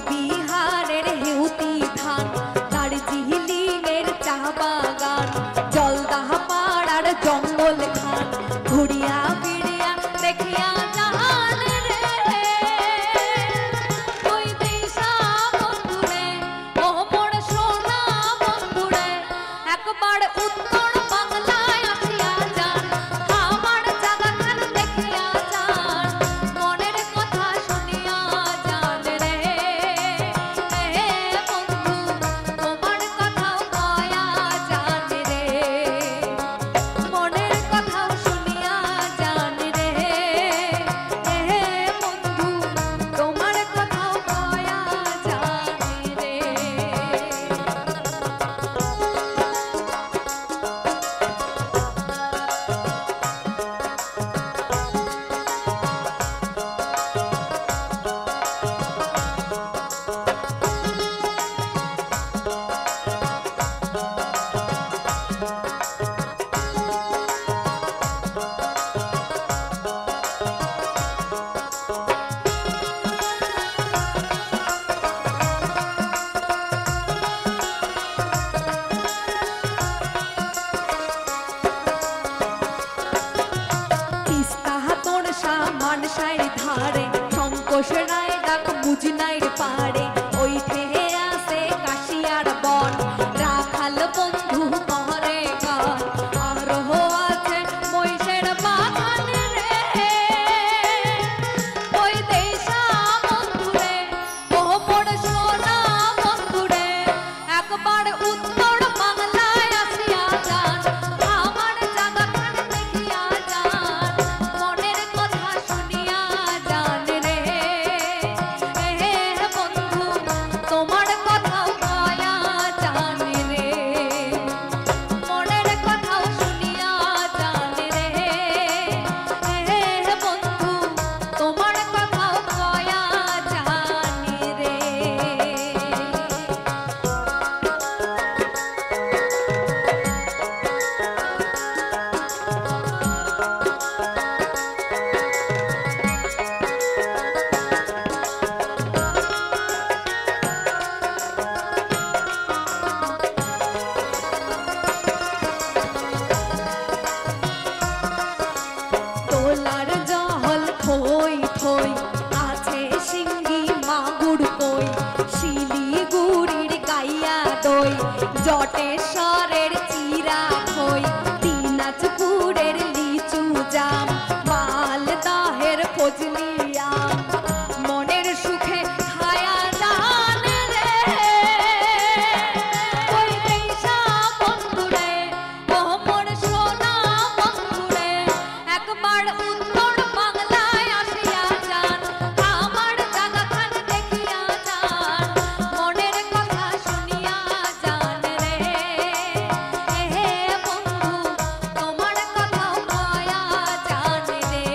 বিহারের হেউতি ধান দার্জিলিংয়ের চা বাগান জলদাহা পাড়ার জঙ্গল খান ঘুরিয়া ফিরিয়া দেখিয়া জাহান রে তুই দিশা বন্ধুরে ও মোর সোনা বন্ধুরে একবার উত্তর বাংলায় আসিয়া যান আমার জায়গাখান দেখিয়া যান মনের কথা শুনিয়া যান রে বন্ধু তোমার কথাও কয়া যান রে মনের কথাও শুনিয়া যান রে বন্ধু তোমার কথাও কয়া যান রে। মানসাইর ধারে সংকোষ রায় ডাক মুজনাইর পাড়ে ওই ঠেহে আসে কাশিয়ার বন রাখাল বন্ধু মহরে গান আরোহ আছে মহিষের বাগান রে ওই দেশা বন্ধুরে ও মোর সোনা বন্ধুরে একবার উত্তর বাংলায় আসিয়া যান আমার জায়গাখান দেখিয়া যান মনের কথা শুনিয়া যান রে বন্ধু তোমার কথাও কয়া যান রে মনের কথাও শুনিয়া যান রে বন্ধু তোমার কথাও কয়া যান রে। তোলার জহল থই থই আছে শিঙ্গি মাগুর কই শিলিগুড়ির গাইয়া দই জটেশ্বরের চিরা খই দিনাজপুরের লিচু জাম মালদাহের ফজলি আম মনের সুখে খায়া যান রে ওই দেশা বন্ধুরে ও মোর সোনা বন্ধুরে একবার উত্তর বাংলায় আসিয়া যান আমার জায়গাখান দেখিয়া যান মনের কথা শুনিয়া যান রে বন্ধু তোমার কথাও কয়া যান রে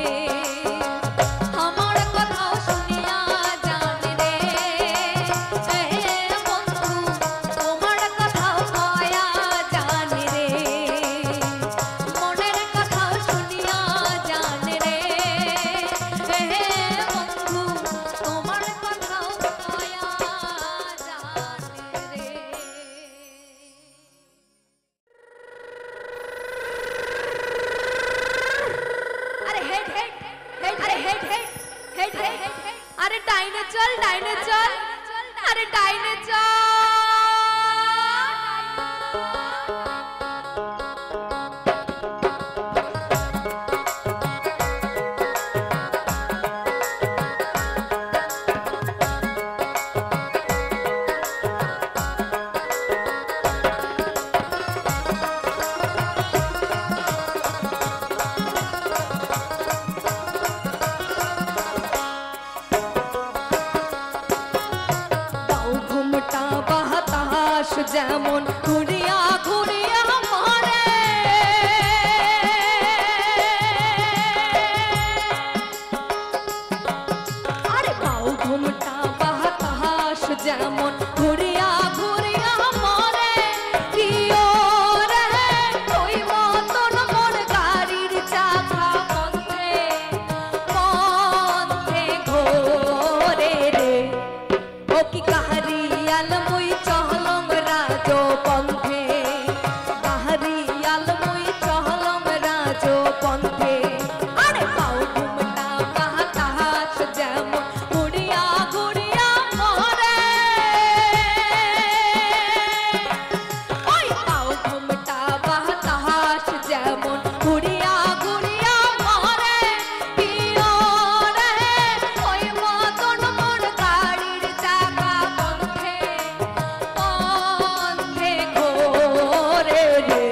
আমার কথাও শুনিয়া যান রে বন্ধু তোমার কথাও কয়া যান রে মনের কথাও শুনিয়া যান রে বন্ধু তোমার কথাও কয়া যান রে। আরে হেড হেড হেড আরে হেড হেড হেড হেড আরে ডাইনে চল আরে ডাইনে চল যেমন ঘুরিয়া ঘুরিয়া মরে আরে বাউ ঘুমটা বাতাস যেমন ঘুরিয়া ঘুরিয়া মরে কি ওরে ওই মতন মোর গাড়ির চাকা পথে পথে ঘোরে রে ও কি কাহারিয়াল মুই চহলং রাজো পন্থে, কাহারিয়াল মুই চহলং রাজো পন্থে। আরে পাও ঘুমটা বাতাস যেমন ঘুরিয়া ঘুরিয়া মরে, ওই পাও ঘুমটা বাতাস যেমন ঘুরিয়া ঘুরিয়া মরে। কিও রে ওই মতন মোর গাড়ির চাকা পন্থে পন্থে ঘোরে রে।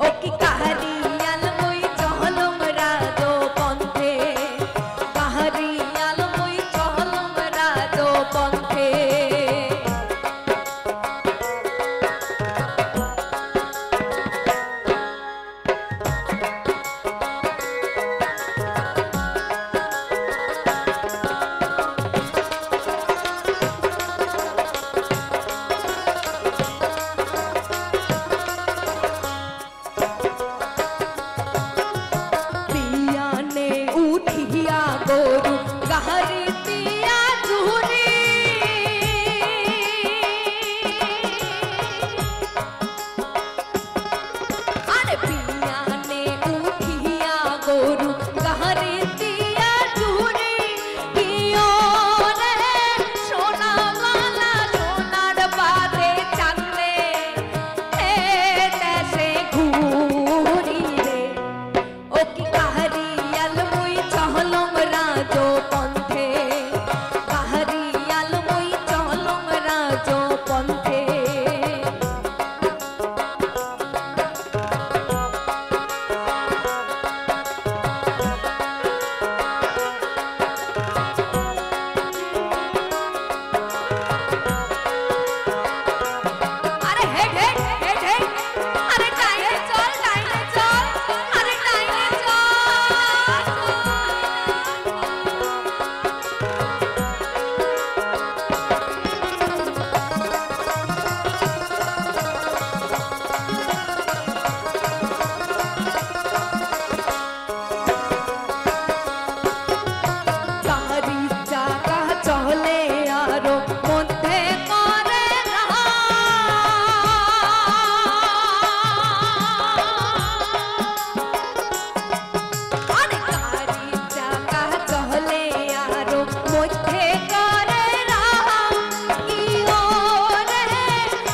ও কি কাহারিয়াল মুই চহলং রাজো পন্থে, কাহারিয়াল মুই চহলং রাজো পন্থে। পিয়ানে উঠিয়া গরু গাহারি পিয়া জুরি, আরে পিয়ানে উঠিয়া গরু গাহারি পিয়া জুরি। কিও রে সোনাওয়ালা সোনার বাদে চাঁদে এ দেশে ঘুরি রে। ও কি কাহারিয়াল মুই চহলং রাজো পন্থে, কাহারিয়াল মুই চহলং রাজো পন্থে। আরে হেড হেড হেড হেড, আরে টাইনে চল টাইনে চল, আরে টাইনে চল। গাড়ি চাকা চলে আরো মধ্যে করে না, আরে গাড়ি চাকা চলে আরো মধ্যে করে না। কিও রে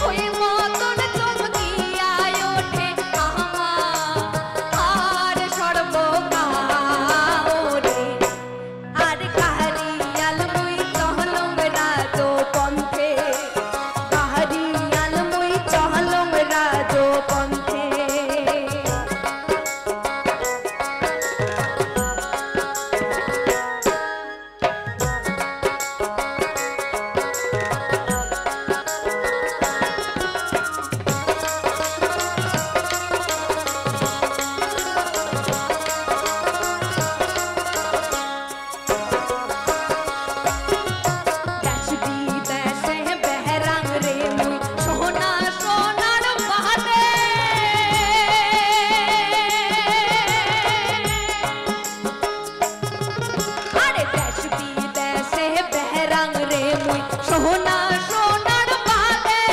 ওই মতন চমকিয়া ওঠে আমার সর্বকাও রে। আর কাহারিয়াল মুই চহলং রাজো পন্থে, কাহারিয়াল মুই চহলং রাজো পন্থে। দেশ বিদেশে বেহরাং রে মুই সোনা সোনার বাদে, আরে দেশ বিদেশে বেহরাং রে মুই সোনা সোনার বাদে।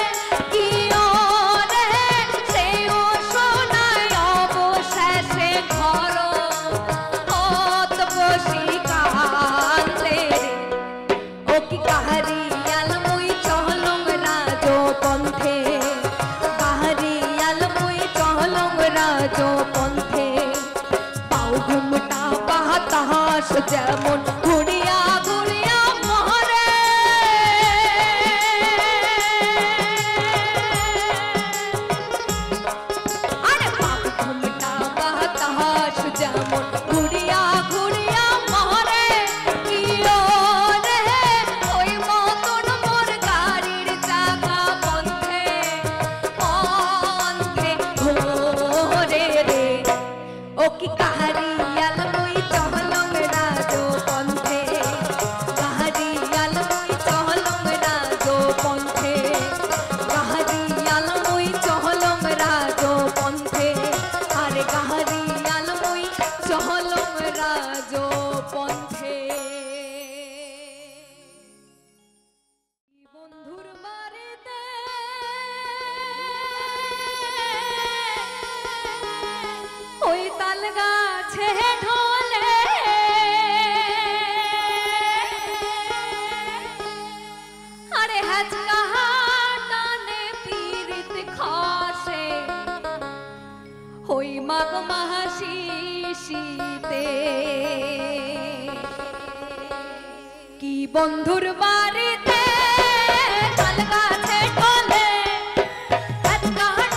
কিও রে সেও সোনায় অবশেষে ঘর অত বসি কান্দে রে। ও কি কাহারিয়াল মুই চহলং রাজো পন্থে, কাহারিয়াল মুই চহলং রাজো পন্থে। পাও ঘুমটা বাতাস যেমন ঘুরিয়া ঘুরিয়া মরে, আরে পাও ঘুমটা বাতাস যেমন ঘুরিয়া ঘুরিয়া মরে। কিও রে ওই মতন মোর গাড়ির চাকা পন্থে পন্থে ঘোরে রে। ও কি কাহারিয়াল মুই চহলং রাজো পন্থে। টানে পীড়িত খসে ওই মাঘ মাসি শীতে কি বন্ধুর বাড়িতে তাল গাছে ঢলে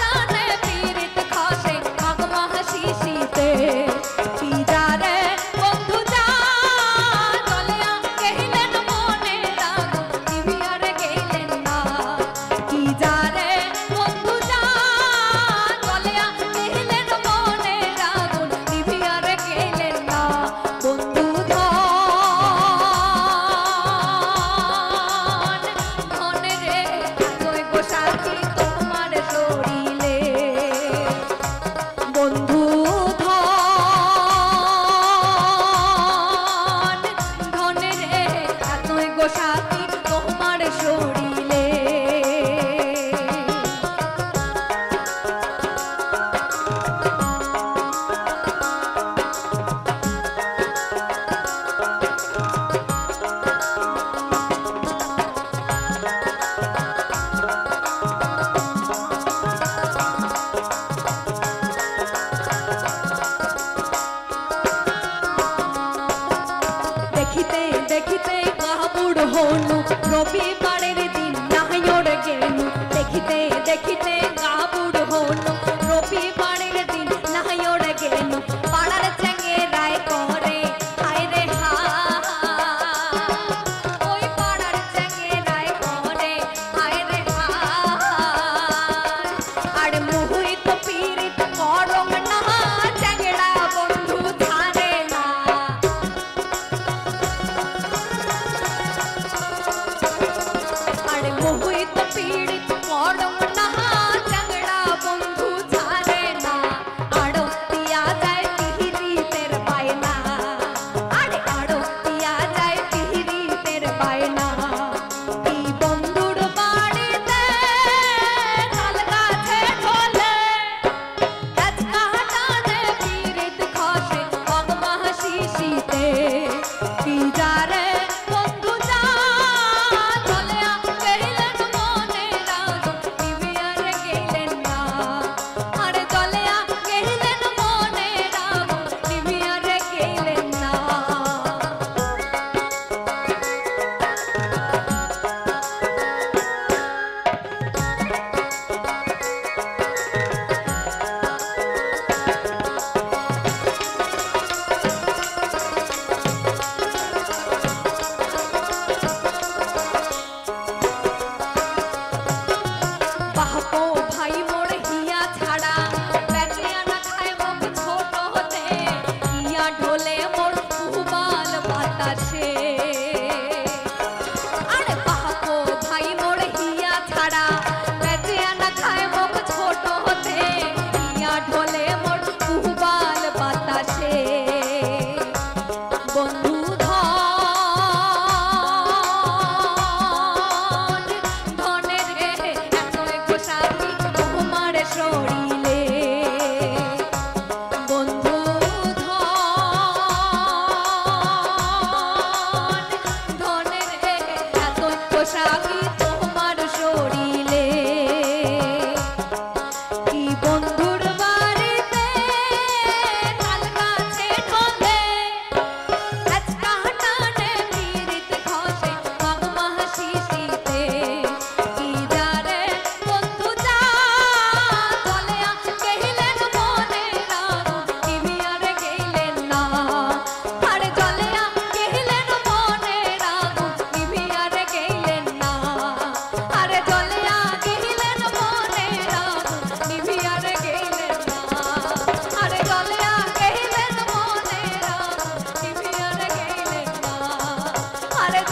টানে পীড়িত খসে মাঘ মাসি শীতে কি যারে বন্ধু যা চলিয়া গেলেন মনে রাগ নিভিয়ার গেলেন না কি যারে বন্ধু যা চলিয়া গেলেন মনে রাগ নিভিয়ার গেলেন না বন্ধু দেখিতে কাবুড় হনু রবিবারের দিন নাহয়র গেলু দেখিতে দেখিতে কাবুড় হনু রবিবারের দিন নাহয়র গেলু পাড়ার চেঙ্গেরায় করে হায় রে হা ওই পাড়ার চেঙ্গেরায় করে হায় রে হা আর মোহিত পীড়িত করং না চেঙ্গেরা বন্ধু ধারে না মোহিত পীড়িত করং না ঝগড়া বন্ধু ছাড়ে না আড়তিয়া যায় পিহিরিতের বায়না আরে আড়তিয়া যায় পিহিরিতের বায়না কি বন্ধুর বাড়িতে তাল গাছে ঢলে গাছ কাটানে পীড়িত খসে মাঘ মাসি শীতে কি যারে বন্ধু যা চলিয়া গেলেন মনে রাগ নিভিয়ার গেলেন না আরে চলিয়া গেলেন মনে রাগ নিভিয়ার গেলেন না বাহপো ভাই মোর হিয়া ছাড়া বেটিয়া না খায় মুখ ছোট হতে হিয়া ঢোলে মোর কুবাল বাতাসে আরে বাহপো ভাই মোর হিয়া ছাড়া বেটিয়া না খায় মুখ ছোট হতে হিয়া ঢোলে মোর কুবাল বাতাসে বন্ধু ধনের এতই গোসাকি তোমার শরীরে বন্ধু ধনের এতই গোসাকি তোমার শরীরে কি বন্ধুর বাড়িতে তাল গাছে ঢলে গাছ কাটানে পীড়িত খসে মাঘ মাসি শীতে কি যারে বন্ধু যা চলিয়া গেলেন মনে রাগ নিভিয়ার গেলেন না আরে চলিয়া গেলেন মনে রাগ নিভিয়ার গেলেন না আরে চলিয়া গেলেন মনে রাগ নিভিয়ার গেলেন না আরে চলিয়া গেলেন মনে রাগ নিভিয়ার গেলেন না আরে